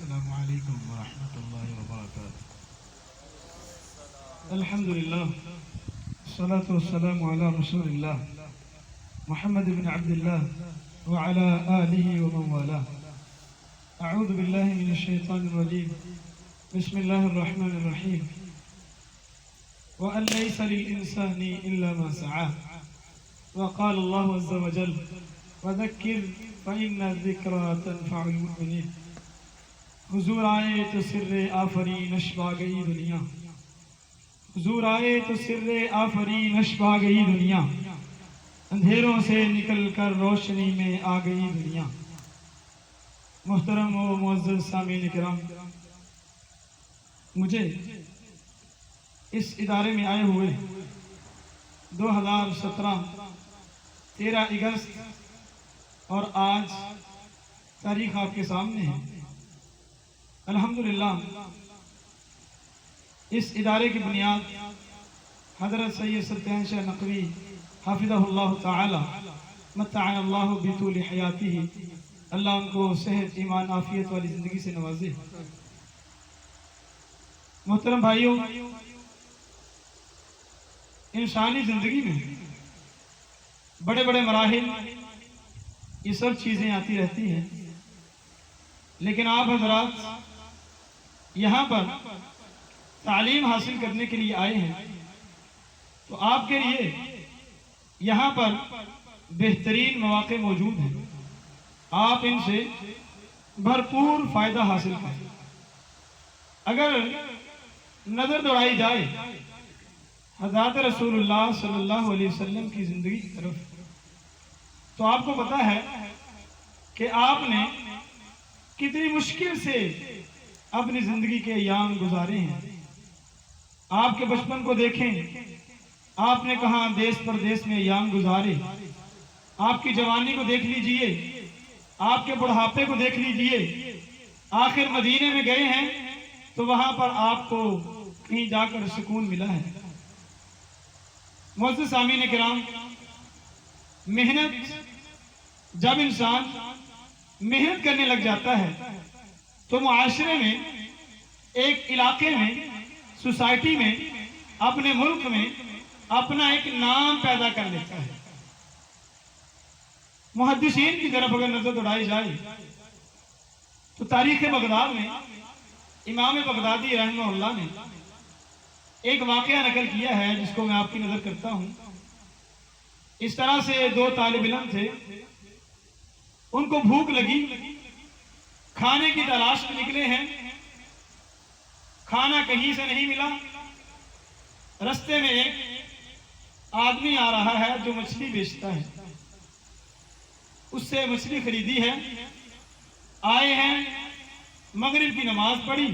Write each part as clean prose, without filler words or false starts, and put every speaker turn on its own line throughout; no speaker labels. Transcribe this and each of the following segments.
السلام علیکم ورحمۃ اللہ وبرکاتہ۔ الحمدللہ والصلاة والسلام علی رسول اللہ محمد بن عبد اللہ وعلى آلہ ومن والاه۔ اعوذ باللہ من الشیطان الرجیم، بسم اللہ الرحمن الرحیم۔ وَأَن لَيْسَ لِلْإِنسَانِ إِلَّا مَا سَعَى، وقال اللہ عز وجل وَذَكِّرْ فَإِنَّ الذِّكْرَى تَنفَعُ الْمُؤْمِنِينَ۔ حضور آئے تو سر آفرینش پا گئی دنیا، حضور آئے تو سر آفرینش پا گئی دنیا، اندھیروں سے نکل کر روشنی میں آ گئی دنیا۔ محترم و معزز سامعین کرام، مجھے اس ادارے میں آئے ہوئے 2017 13 اگست اور آج تاریخ آپ کے سامنے ہے۔ الحمدللہ اس ادارے کی بنیاد حضرت سید سلطان شاہ نقوی حافظہ اللہ تعالی متعنا اللہ بطول حیاتہ، اللہ ان کو صحت ایمان عافیت والی زندگی سے نوازے۔ محترم بھائیوں، انسانی زندگی میں بڑے بڑے مراحل یہ سب چیزیں آتی رہتی ہیں، لیکن آپ حضرات یہاں پر تعلیم حاصل کرنے کے لیے آئے ہیں، تو آپ کے لیے یہاں پر بہترین مواقع موجود ہیں، آپ ان سے بھرپور فائدہ حاصل کریں۔ اگر نظر دوڑائی جائے حضرت رسول اللہ صلی اللہ علیہ وسلم کی زندگی کی طرف، تو آپ کو پتا ہے کہ آپ نے کتنی مشکل سے اپنی زندگی کے ایام گزارے ہیں۔ آپ کے بچپن کو دیکھیں، آپ نے کہاں دیس پردیس میں ایام گزارے، آپ کی جوانی کو دیکھ لیجئے، آپ کے بڑھاپے کو دیکھ لیجئے، آخر مدینے میں گئے ہیں تو وہاں پر آپ کو کہیں جا کر سکون ملا ہے۔ معزز سامعین کرام، محنت، جب انسان محنت کرنے لگ جاتا ہے تو معاشرے میں، ایک علاقے میں، سوسائٹی میں، اپنے ملک میں اپنا ایک نام پیدا کر لیتا ہے۔ محدثین کی طرف اگر نظر دوڑائی جائے تو تاریخ بغداد میں امام بغدادی رحمہ اللہ نے ایک واقعہ نقل کیا ہے جس کو میں آپ کی نظر کرتا ہوں۔ اس طرح سے 2 طالب علم تھے، ان کو بھوک لگی، کھانے کی تلاش میں نکلے ہیں، کھانا کہیں سے نہیں ملا۔ رستے میں ایک آدمی آ رہا ہے جو مچھلی بیچتا ہے، اس سے مچھلی خریدی ہے، آئے ہیں، مغرب کی نماز پڑھی،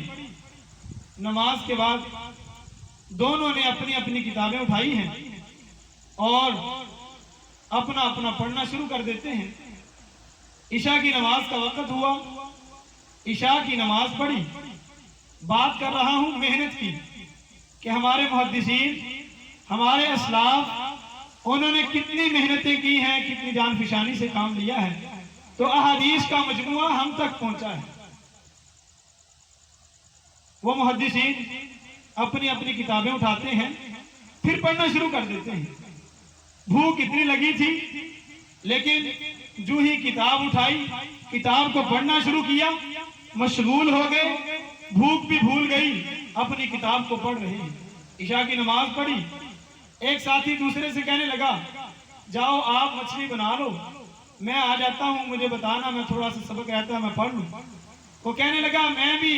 نماز کے بعد دونوں نے اپنی اپنی کتابیں اٹھائی ہیں اور اپنا اپنا پڑھنا شروع کر دیتے ہیں۔ عشاء کی نماز کا وقت ہوا، عشاء کی نماز پڑھی۔ بات کر رہا ہوں محنت کی، کہ ہمارے محدثین، ہمارے اسلاف، انہوں نے کتنی محنتیں کی ہیں، کتنی جان فشانی سے کام لیا ہے، تو احادیث کا مجموعہ ہم تک پہنچا ہے۔ وہ محدثین اپنی اپنی کتابیں اٹھاتے ہیں، پھر پڑھنا شروع کر دیتے ہیں۔ بھوک اتنی لگی تھی، لیکن جو ہی کتاب اٹھائی، کتاب کو پڑھنا شروع کیا، مشغول ہو گئے، بھوک بھی بھول گئی، اپنی کتاب کو پڑھ رہے ہیں۔ عشاء کی نماز پڑھی، ایک ساتھی دوسرے سے کہنے لگا جاؤ آپ مچھلی بنا لو، میں آ جاتا ہوں، مجھے بتانا، میں تھوڑا سا سبق رہتا ہے میں پڑھ لوں۔ وہ کہنے لگا میں بھی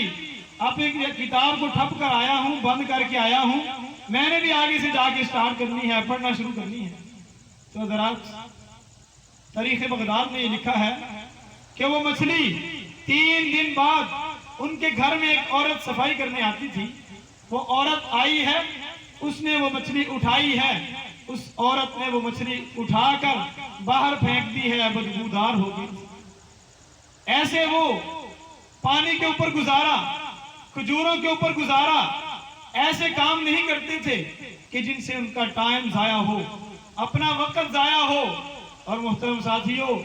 اپنی کتاب کو ٹھپ کر آیا ہوں، بند کر کے آیا ہوں، میں نے بھی آگے سے جا کے سٹارٹ کرنی ہے، پڑھنا شروع کرنی ہے۔ تو حضرات، تاریخ بغداد میں یہ لکھا ہے کہ وہ مچھلی 3 دن بعد ان کے گھر میں ایک عورت صفائی کرنے آتی تھی، وہ عورت آئی ہے، اس نے وہ مچھلی اٹھائی ہے، اس عورت نے وہ مچھلی اٹھا کر باہر پھینک دی ہے، بدبودار ہو گئی۔ ایسے وہ پانی کے اوپر گزارا، کھجوروں کے اوپر گزارا، ایسے کام نہیں کرتے تھے کہ جن سے ان کا ٹائم ضائع ہو، اپنا وقت ضائع ہو۔ اور محترم ساتھیوں،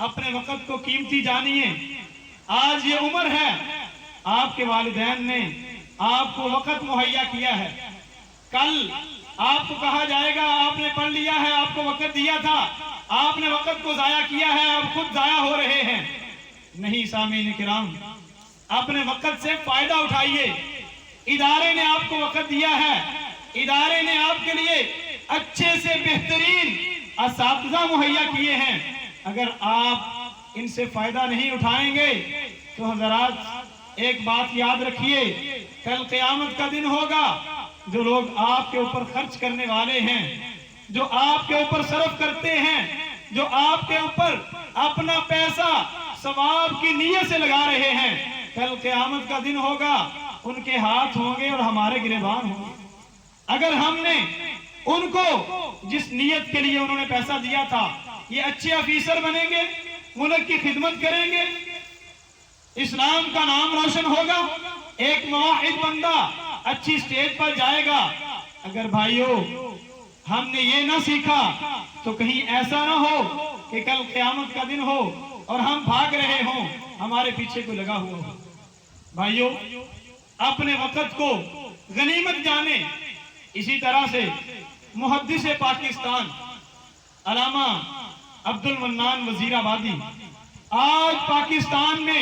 اپنے وقت کو قیمتی جانیے۔ آج یہ عمر ہے آپ کے والدین نے آپ کو وقت مہیا کیا ہے، کل آپ کو کہا جائے گا آپ نے پڑھ لیا ہے، آپ کو وقت دیا تھا، آپ نے وقت کو ضائع کیا ہے، آپ خود ضائع ہو رہے ہیں۔ نہیں سامعین کرام، اپنے وقت سے فائدہ اٹھائیے۔ ادارے نے آپ کو وقت دیا ہے، ادارے نے آپ کے لیے اچھے سے بہترین اساتذہ مہیا کیے ہیں، اگر آپ ان سے فائدہ نہیں اٹھائیں گے تو حضرات ایک بات یاد رکھیے، کل قیامت کا دن ہوگا، جو لوگ آپ کے اوپر خرچ کرنے والے ہیں، جو آپ کے اوپر صرف کرتے ہیں، جو آپ کے اوپر اپنا پیسہ ثواب کی نیت سے لگا رہے ہیں، کل قیامت کا دن ہوگا، ان کے ہاتھ ہوں گے اور ہمارے گریبان ہوں گے۔ اگر ہم نے ان کو جس نیت کے لیے انہوں نے پیسہ دیا تھا، یہ اچھے آفیسر بنیں گے، ملک کی خدمت کریں گے، اسلام کا نام روشن ہوگا، ایک موحد بندہ اچھی سٹیج پر جائے گا۔ اگر بھائیوں ہم نے یہ نہ سیکھا تو کہیں ایسا نہ ہو کہ کل قیامت کا دن ہو اور ہم بھاگ رہے ہوں، ہمارے پیچھے کوئی لگا ہوا ہو۔ بھائیوں اپنے وقت کو غنیمت جانے۔ اسی طرح سے محدث پاکستان علامہ عبد المنان وزیر آبادی آج پاکستان میں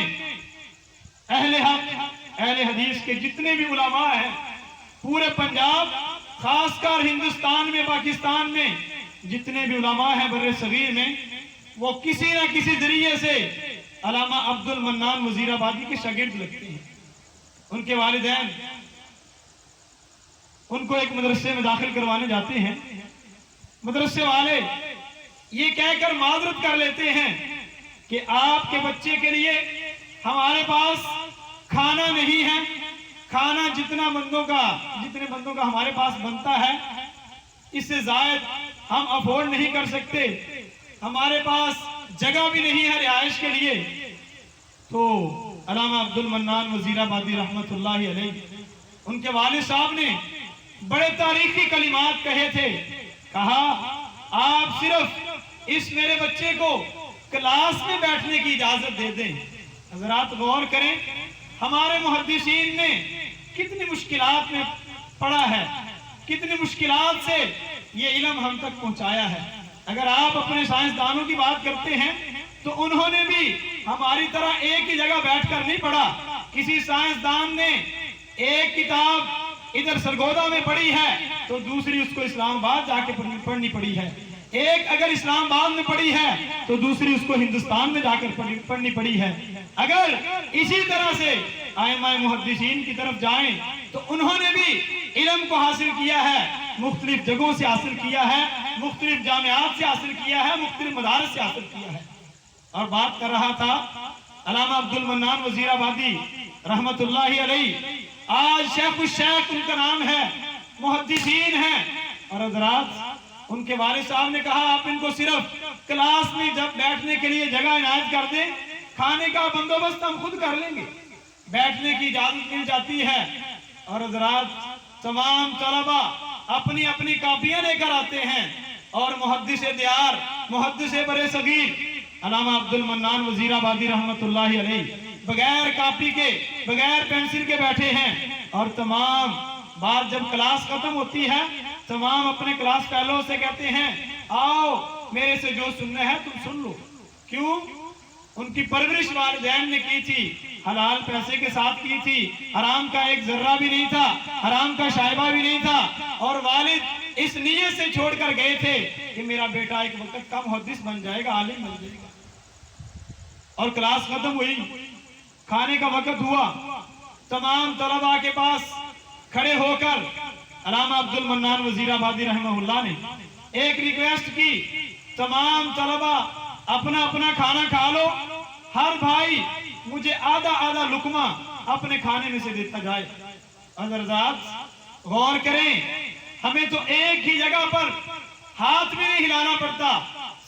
اہل حق اہل حدیث کے جتنے بھی علماء ہیں، پورے پنجاب خاص کر ہندوستان میں پاکستان میں جتنے بھی علماء ہیں بر صغیر میں، وہ کسی نہ کسی ذریعے سے علامہ عبد المنان وزیر آبادی کے شاگرد لگتے ہیں۔ ان کے والدین ان کو ایک مدرسے میں داخل کروانے جاتے ہیں، مدرسے والے یہ کہہ کر معذرت کر لیتے ہیں کہ آپ کے بچے کے لیے ہمارے پاس کھانا نہیں ہے، کھانا جتنے بندوں کا ہمارے پاس بنتا ہے اس سے زائد ہم افورڈ نہیں کر سکتے، ہمارے پاس جگہ بھی نہیں ہے رہائش کے لیے۔ تو علامہ عبد المنان وزیر آبادی رحمت اللہ علیہ، ان کے والد صاحب نے بڑے تاریخی کلمات کہے تھے، کہا آپ صرف اس میرے بچے کو کلاس میں بیٹھنے کی اجازت دے دیں۔ حضرات غور کریں، ہمارے محدثین نے کتنی مشکلات میں پڑھا ہے، کتنی مشکلات سے یہ علم ہم تک پہنچایا ہے۔ اگر آپ اپنے سائنسدانوں کی بات کرتے ہیں تو انہوں نے بھی ہماری طرح ایک ہی جگہ بیٹھ کر نہیں پڑھا۔ کسی سائنسدان نے ایک کتاب ادھر سرگودا میں پڑھی ہے تو دوسری اس کو اسلام آباد جا کے پڑھنی پڑی ہے، ایک اگر اسلام آباد میں پڑھی ہے تو دوسری اس کو ہندوستان میں جا کر پڑھنی پڑی ہے۔ اگر اسی طرح سے ائمہ محدثین کی طرف جائیں تو انہوں نے بھی علم کو حاصل کیا ہے، مختلف جگہوں سے حاصل کیا ہے، مختلف جامعات سے حاصل کیا ہے، مختلف مدارس سے حاصل کیا ہے۔ اور بات کر رہا تھا علامہ عبد المنان وزیر آبادی رحمت اللہ علیہ، آج شیخ الشیخ ان کا نام ہے، محدثین ہیں، اور حضرات ان کے والد صاحب نے کہا آپ ان کو صرف کلاس میں جب بیٹھنے کے لیے جگہ عنایت کر دیں، کھانے کا بندوبست ہم خود کر لیں گے، بیٹھنے کی اجازت مل جاتی ہے۔ اور حضرات تمام طلبہ اپنی اپنی کاپیاں لے کر آتے ہیں اور محدث دیار محدث بر صغیر علامہ عبد المنان وزیر آبادی رحمت اللہ علیہ بغیر کاپی کے بغیر پینسل کے بیٹھے ہیں، اور تمام بات جب کلاس ختم ہوتی ہے تمام اپنے کلاس فیلو سے کہتے ہیں آؤ میرے سے جو سننا ہے تم سن لو۔ کیوں؟ ان کی پرورش والدین نے کی تھی، حلال پیسے کے ساتھ کی تھی، حرام کا ایک ذرہ بھی نہیں تھا، حرام کا شائبہ بھی نہیں تھا، اور والد اس نیت سے چھوڑ کر گئے تھے کہ میرا بیٹا ایک وقت کا محدث بن جائے گا، عالم بن جائے گا۔ اور کلاس ختم ہوئی، کھانے کا وقت ہوا، تمام طلباء کے پاس کھڑے ہو کر علامہ عبد المنان وزیر آبادی رحمہ اللہ نے ایک ریکویسٹ کی، تمام طلباء اپنا اپنا کھانا کھا لو، ہر بھائی مجھے آدھا آدھا لقمہ اپنے کھانے میں سے دیتا جائے۔ حضرات غور کریں، ہمیں تو ایک ہی جگہ پر ہاتھ بھی نہیں ہلانا پڑتا،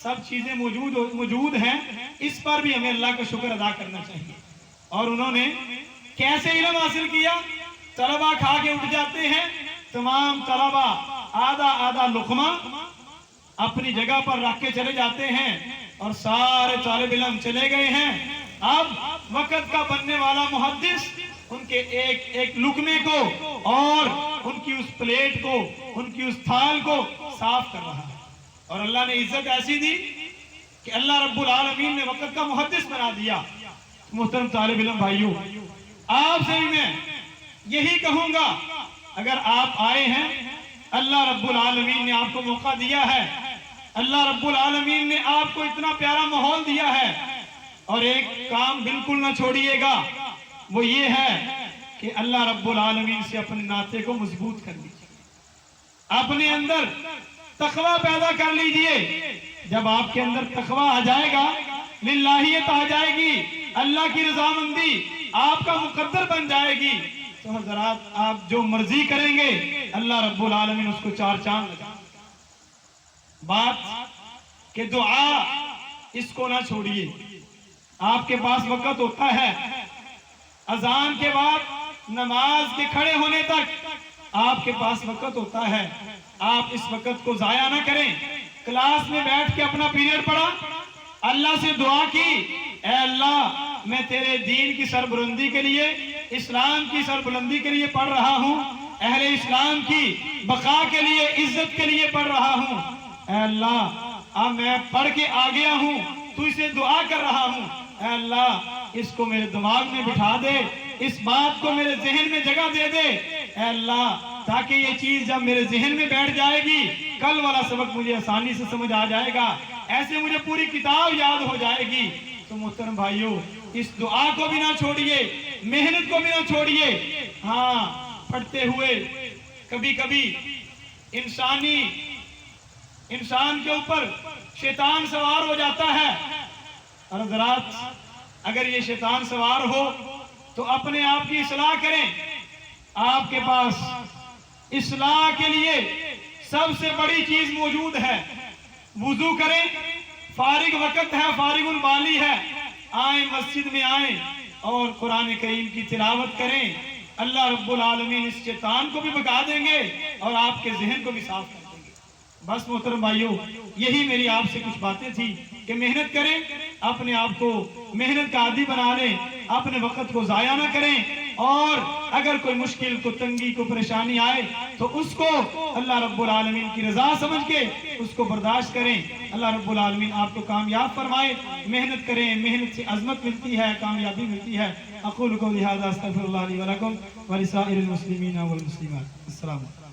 سب چیزیں موجود ہیں، اس پر بھی ہمیں اللہ کا شکر ادا کرنا چاہیے۔ اور انہوں نے کیسے علم حاصل کیا؟ طلبہ کھا کے اٹھ جاتے ہیں، تمام طلبہ آدھا آدھا لقمہ اپنی جگہ پر رکھ کے چلے جاتے ہیں، اور سارے طالب علم چلے گئے ہیں۔ اب وقت کا بننے والا محدث ان کے ایک ایک لقمے کو اور ان کی اس پلیٹ کو، ان کی اس تھال کو صاف کر رہا ہے۔ اور اللہ نے عزت ایسی دی کہ اللہ رب العالمین نے وقت کا محدث بنا دیا۔ محترم طالب علم بھائیوں، آپ سے بھی میں یہی کہوں گا، اگر آپ آئے ہیں، اللہ رب العالمین نے آپ کو موقع دیا ہے، اللہ رب العالمین نے آپ کو اتنا پیارا ماحول دیا ہے، اور ایک کام بالکل نہ چھوڑیے گا، وہ یہ ہے کہ اللہ رب العالمین سے اپنے ناطے کو مضبوط کر لیجیے، اپنے اندر تقوی پیدا کر لیجئے۔ جب آپ کے اندر تقوی آ جائے گا، للہیت آ جائے گی، اللہ کی رضامندی آپ کا مقدر بن جائے گی، تو حضرات آپ جو مرضی کریں گے اللہ رب العالمین اس کو چار چاند لگا۔ بات کہ دعا اس کو نہ چھوڑیے۔ آپ کے پاس وقت ہوتا ہے، اذان کے بعد نماز کے کھڑے ہونے تک آپ کے پاس وقت ہوتا ہے، آپ اس وقت کو ضائع نہ کریں۔ کلاس میں بیٹھ کے اپنا پیریڈ پڑھا، اللہ سے دعا کی، اے اللہ میں تیرے دین کی سربلندی کے لیے، اسلام کی سربلندی کے لیے پڑھ رہا ہوں، اہل اسلام کی بقا کے لیے، عزت کے لیے پڑھ رہا ہوں، اے اللہ اب میں پڑھ کے آ گیا ہوں، تو اسے دعا کر رہا ہوں، اے اللہ اس کو میرے دماغ میں بٹھا دے، اس بات کو میرے ذہن میں جگہ دے دے، اے اللہ تاکہ یہ چیز جب میرے ذہن میں بیٹھ جائے گی، کل والا سبق مجھے آسانی سے سمجھ آ جائے گا، ایسے مجھے پوری کتاب یاد ہو جائے گی۔ تو محترم بھائیوں، اس دعا کو بھی نہ چھوڑیے، محنت کو بھی نہ چھوڑیے۔ ہاں، پڑھتے ہوئے کبھی کبھی انسان کے اوپر شیطان سوار ہو جاتا ہے، اور حضرات اگر یہ شیطان سوار ہو تو اپنے آپ کی اصلاح کریں۔ آپ کے پاس اصلاح کے لیے سب سے بڑی چیز موجود ہے، وضو کریں، فارغ وقت ہے، فارغ البالی ہے، آئیں مسجد میں آئیں اور قرآن کریم کی تلاوت کریں، اللہ رب العالمین اس شیطان کو بھی بھگا دیں گے اور آپ کے ذہن کو بھی صاف کر دیں گے۔ بس محترم بھائیوں، یہی میری آپ سے کچھ باتیں تھی کہ محنت کریں، اپنے آپ کو محنت کا عادی بنا لیں، اپنے وقت کو ضائع نہ کریں، اور اگر کوئی مشکل کو تنگی کو پریشانی آئے تو اس کو اللہ رب العالمین کی رضا سمجھ کے اس کو برداشت کریں۔ اللہ رب العالمین آپ کو کامیاب فرمائے۔ محنت کریں، محنت سے عظمت ملتی ہے، کامیابی ملتی ہے۔ اقول قولی ھذا استغفر اللہ لی ولکم ولسائر المسلمین والمسلمات۔ السلام علیکم۔